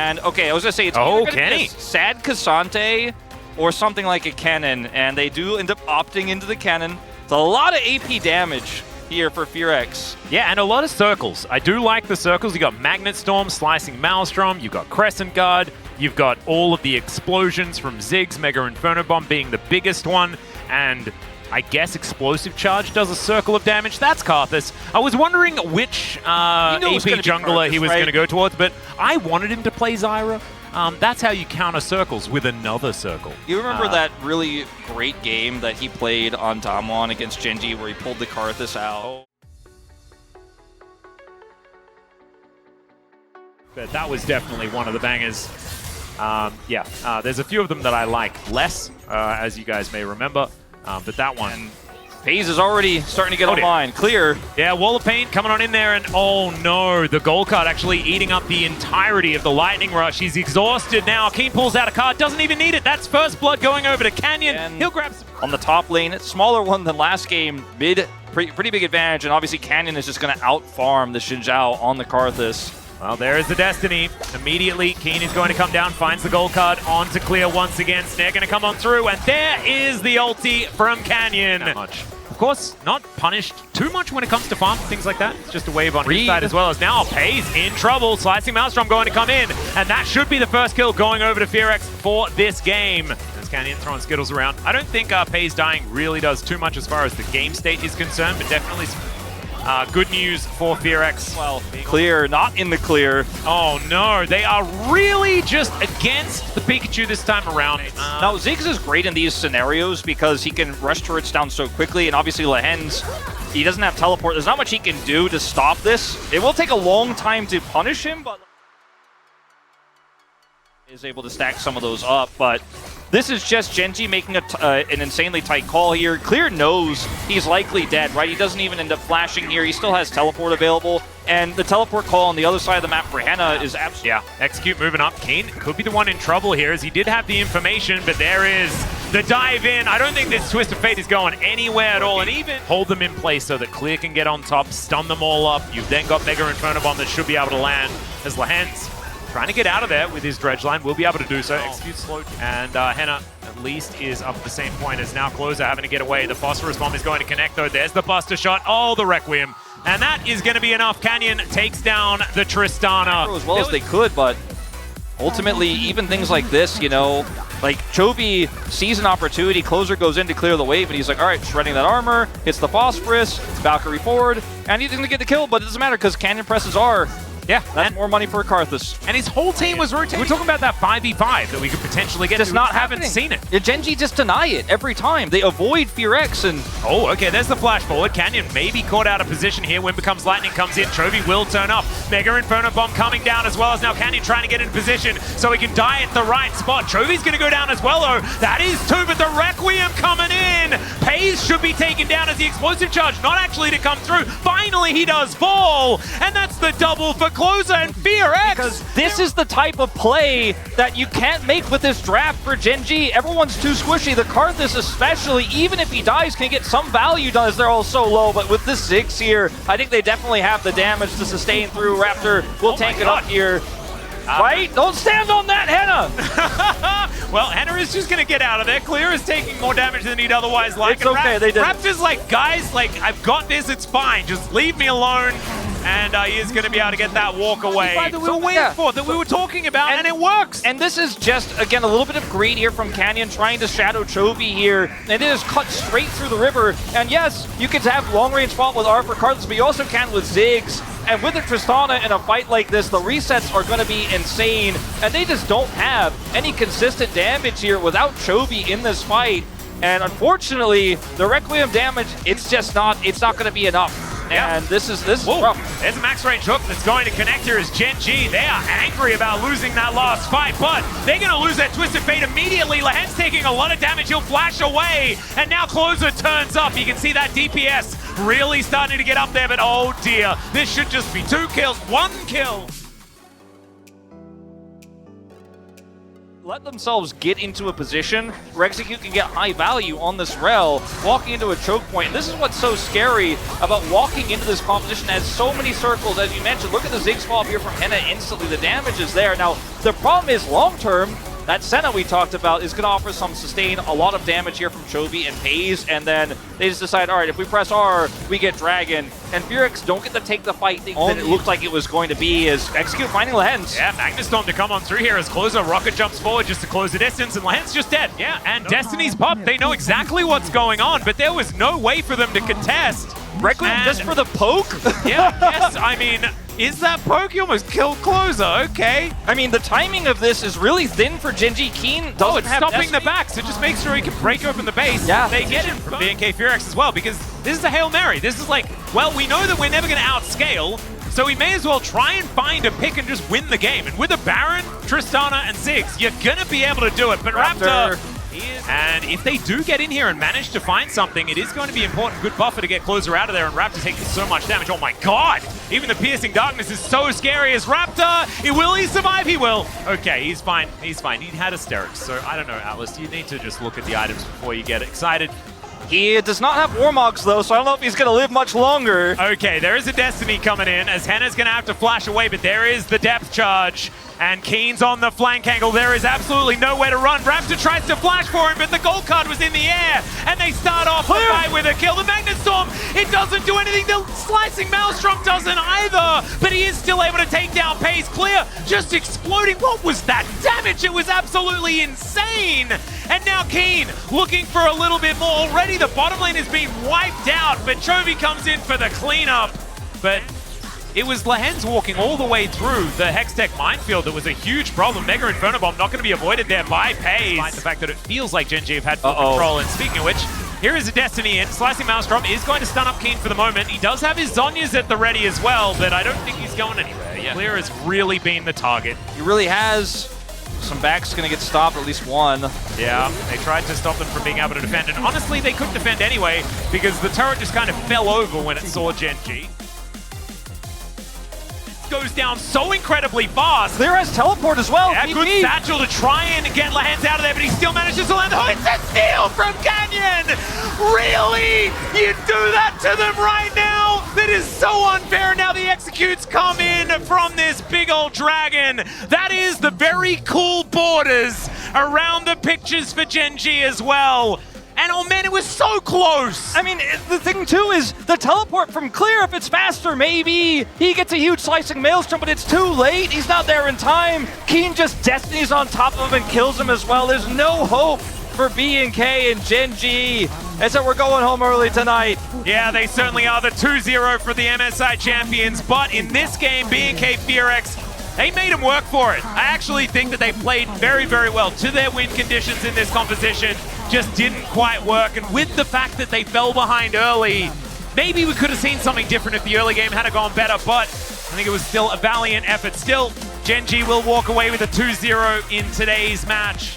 And okay, I was gonna say it's either Geni, sad Cassante, or something like a cannon, and they do end up opting into the cannon. It's a lot of AP damage here for FearX. Yeah, and a lot of circles. I do like the circles. You got Magnet Storm, Slicing Maelstrom, you've got Crescent Guard, you've got all of the explosions from Ziggs, Mega Inferno Bomb being the biggest one, and I guess Explosive Charge does a circle of damage. That's Karthus. I was wondering which AP jungler he was going to go towards, but I wanted him to play Zyra. That's how you counter circles, with another circle. You remember that really great game that he played on Damwon against Genji where he pulled the Karthus out? But that was definitely one of the bangers. There's a few of them that I like less, as you guys may remember. But that one... And FaZe is already starting to get online. Clear. Yeah, Wall of Pain coming on in there, and oh no, the gold card actually eating up the entirety of the Lightning Rush. He's exhausted now. Keen pulls out a card, doesn't even need it. That's first blood going over to Canyon. And he'll grab some... On the top lane, smaller one than last game. Mid, pretty big advantage, and obviously Canyon is just going to out-farm the Xin Zhao on the Karthus. Well, there is the Destiny. Immediately, Keen is going to come down, finds the gold card, on to clear once again. Snare going to come on through, and there is the ulti from Canyon. Not much. Of course, not punished too much when it comes to farm, things like that. It's just a wave on his side, as well as now Pei's in trouble. Slicing Maelstrom going to come in, and that should be the first kill going over to FearX for this game. As Canyon throwing Skittles around. I don't think Pei's dying really does too much as far as the game state is concerned, but definitely good news for FearX. Well, clear, not in the clear. Oh no, they are really just against the Pikachu this time around. Now, Ziggs is great in these scenarios because he can rush turrets down so quickly, and obviously Lehen's, he doesn't have teleport. There's not much he can do to stop this. It will take a long time to punish him, but is able to stack some of those up, but this is just Genji making an insanely tight call here. Clear knows he's likely dead, right? He doesn't even end up flashing here. He still has teleport available, and the teleport call on the other side of the map for Henna is absolutely... Yeah, Execute moving up. Keen could be the one in trouble here, as he did have the information, but there is the dive in. I don't think this Twist of Fate is going anywhere at all, and even hold them in place so that Clear can get on top, stun them all up. You've then got Mega Inferno Bomb that should be able to land, as Lehen's trying to get out of there with his dredge line. Will be able to do so. Execute slow. And Henna at least is up at the same point as now Closer having to get away. The Phosphorus Bomb is going to connect though. There's the Buster Shot. Oh, the Requiem. And that is going to be enough. Canyon takes down the Tristana. As well as they could, but ultimately, even things like this, you know, like Chovy sees an opportunity, Closer goes in to clear the wave, and he's like, all right, shredding that armor, hits the Phosphorus, Valkyrie forward, and he's going to get the kill, but it doesn't matter because Canyon presses R. Yeah, that's more money for Karthus. And his whole team was rotating. We're talking about that 5v5 that we could potentially get just to. Haven't seen it. Yeah, Genji just deny it every time. They avoid FearX and... Oh, okay, there's the flash forward. Canyon may be caught out of position here. When Becomes Lightning comes in, Chovy will turn up. Mega Inferno Bomb coming down as well, as now Canyon trying to get in position so he can die at the right spot. Chovy's going to go down as well, though. That is two, but the Requiem coming in. Pei's should be taken down as the Explosive Charge, not actually to come through. Finally, he does fall, and that's the double for Closer and FearX. Because this is the type of play that you can't make with this draft for Genji. Everyone's too squishy. The Karthus especially, even if he dies, can get some value done as they're all so low. But with this Ziggs here, I think they definitely have the damage to sustain through. Raptor will tank it up here. Right? Don't stand on that, Henna! Well, Henna is just going to get out of there. Clear is taking more damage than he'd otherwise like. It's okay, they did. Raptor's like, guys, like, I've got this, it's fine. Just leave me alone. And he is going to be able to get that walk away. That we were waiting for, that we were talking about, and it works. And this is just, again, a little bit of greed here from Canyon trying to shadow Chovy here. And it is cut straight through the river. And yes, you can have long-range spot with R for Karthus, but you also can with Ziggs. And with the Tristana in a fight like this, the resets are going to be insane. And they just don't have any consistent damage here without Chovy in this fight. And unfortunately, the Requiem damage, it's not going to be enough. And this is rough. There's a max range hook that's going to connect here as Genji. They are angry about losing that last fight, but they're going to lose that Twisted Fate immediately. Lehen's taking a lot of damage. He'll flash away, and now Closer turns up. You can see that DPS really starting to get up there, but oh dear, this should just be 2 kills, 1 kill. Let themselves get into a position where Execute can get high value on this rel, walking into a choke point. And this is what's so scary about walking into this competition. It has so many circles, as you mentioned. Look at the Ziggs fall up here from Henna instantly. The damage is there. Now, The problem is long-term, that Senna we talked about is going to offer some sustain, a lot of damage here from Chovy and FaZe, and then they just decide, all right, if we press R, we get Dragon, and Furix don't get to take the fight that it looked like it was going to be, is Execute finding Lehens. Yeah, Magnustorm to come on through here as Closer Rocket jumps forward just to close the distance, and Lehens just dead. Yeah, and Destiny's popped. They know exactly what's going on, but there was no way for them to contest. Requiem just for the poke? Yeah, yes, I mean, is that poke? You almost killed Closer, okay. I mean, the timing of this is really thin for Genji. Keen doesn't it's have stopping Destiny. the back, so just make sure he can break open the base. Yeah. They get it from BNK Furix as well, because this is a Hail Mary. This is like, well, we know that we're never going to outscale, so we may as well try and find a pick and just win the game. And with a Baron, Tristana, and Ziggs, you're going to be able to do it. But Raptor and if they do get in here and manage to find something, it is going to be important. Good buffer to get Closer out of there, and Raptor taking so much damage. Oh my god! Even the Piercing Darkness is so scary as Raptor! Will he survive? He will! Okay, he's fine. He's fine. He had hysterics, so I don't know, Atlas. You need to just look at the items before you get excited. He does not have Warmogs though, so I don't know if he's going to live much longer. Okay, there is a Destiny coming in, as Henna's going to have to flash away, but there is the depth charge. And Keen's on the flank angle. There is absolutely nowhere to run. Raptor tries to flash for him, but the gold card was in the air. And they start off the fight with a kill. The Magnustorm, it doesn't do anything. The Slicing Maelstrom doesn't either. But he is still able to take down Pace. Clear, just exploding. What was that damage? It was absolutely insane. And now Keen looking for a little bit more. Already the bottom lane is being wiped out, but Chovy comes in for the cleanup. But it was Lehens walking all the way through the Hextech minefield that was a huge problem. Mega Inferno Bomb not going to be avoided there by FaZe, despite the fact that it feels like Genji have had full control. And speaking of which, here is a Destiny in. Slicing Maelstrom is going to stun up Keen for the moment. He does have his Zhonya's at the ready as well, but I don't think he's going anywhere. Yeah. Clear has really been the target. He really has. Some backs going to get stopped, at least one. Yeah, they tried to stop them from being able to defend, and honestly, they couldn't defend anyway because the turret just kind of fell over when it saw Genji. Goes down so incredibly fast. Clear has teleport as well. Yeah, good satchel to try and get Lehens out of there, but he still manages to land. Oh, it's a steal from Canyon! Really? You do that to them right now? That is so unfair. Now the executes come in from this big old dragon. That is the very cool borders around the pictures for Genji as well. And oh man, it was so close! I mean, the thing too is the teleport from Clear, if it's faster, maybe he gets a huge Slicing Maelstrom, but it's too late. He's not there in time. Keen just Destinies on top of him and kills him as well. There's no hope for BNK and Genji. And so we're going home early tonight. Yeah, they certainly are the 2-0 for the MSI champions, but in this game, BNK Furix, they made him work for it. I actually think that they played very, very well to their win conditions in this competition. Just didn't quite work. And with the fact that they fell behind early, maybe we could have seen something different if the early game had gone better, but I think it was still a valiant effort. Still, Genji will walk away with a 2-0 in today's match.